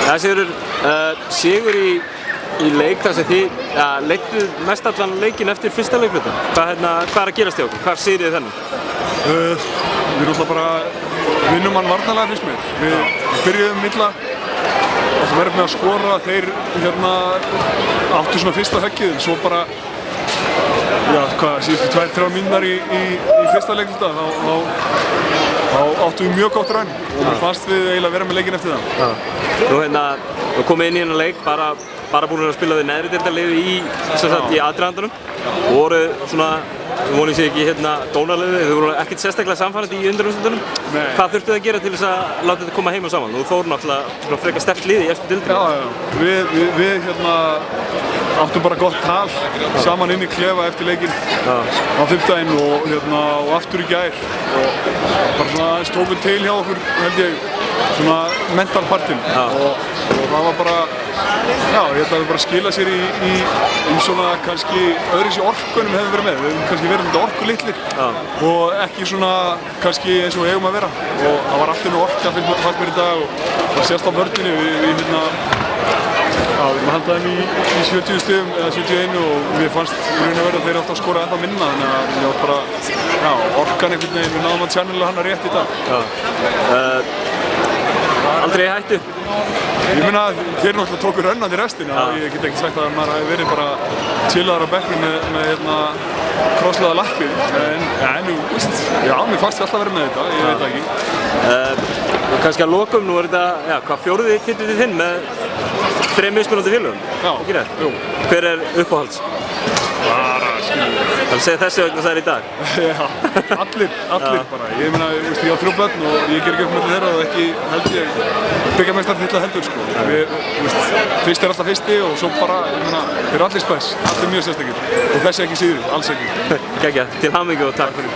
Það sigur í leik þar sem þið leidduð mest allan leikinn eftir fyrsta leikluta. Hvað er að gerast hjá okkur? Hvar sigrið þið þennan? Við erum bara vinnum hann varnarlega fyrst mér. Við byrjuðum illa og það verðum með að skora. Þeir áttu svona fyrsta höggið, svo bara síðustu 2-3 mínútur í fyrsta leikluta þá áttu við mjög gott rann og mér fannst við eiginlega vera með leikinn eftir það. Nú komið inn í hennar leik bara búin að spila við neðri deildarliði í aðdragandanum og voru svona, við vonum sér ekki dónarliði, þau voru ekkert sérstaklega samfærandi í undanúrslitunum. Hvað þurftu þið að gera til þess að láta þetta koma heim og saman? Þú fóru náttúrulega frekar sterkt liði í eftir deildinni. Já, við áttum bara gott tal saman inn í klefa eftir leikinn á fimmtudaginn og aftur í gær og bara svona aðeins tókum til hjá okkur, held ég, svona mental partinn og það var bara, ég held að það bara skila sér í svona kannski öðruvísi orkunum hefur verið með. Við hefum kannski verið svona orkulitlir og ekki svona kannski eins og við eigum að vera og það var alltaf orka fannst mér í dag og það sést á vörninni við við haldaðum í 70 stigum eða 71 og við fannst í raun og veru að þeir átt að skora ennþá minna þannig að við átt bara, orkan einhvern veginn, við náðum að channela hana rétt í dag. Aldrei hættu? Ég meina þeir náttúrulega tóku rönnandi restina og ég get ekki sagt að maður hafi verið bara chillaður á bekknum með krosslaða lappir en mér fannst ég alltaf verið með þetta, ég veit það ekki. Kannski að lokum, nú þetta, hvað fjóruði titlið þinn með 3 mismunandi félögum? Já, jú. Hver er uppáhalds? Það segir þessi vegna það í dag? Já, allir bara. Ég meina, ég á 3 börn og ég ger ekki upp með þeirra og ekki held ég byggjarmeistaratitil heldur sko. Fyrst alltaf fyrsti og svo bara, ég meina, þeir eru allir spes, allir mjög sérstakir og þessi ekki síður, alls ekki. Geggjað, til hamingju og takk fyrir.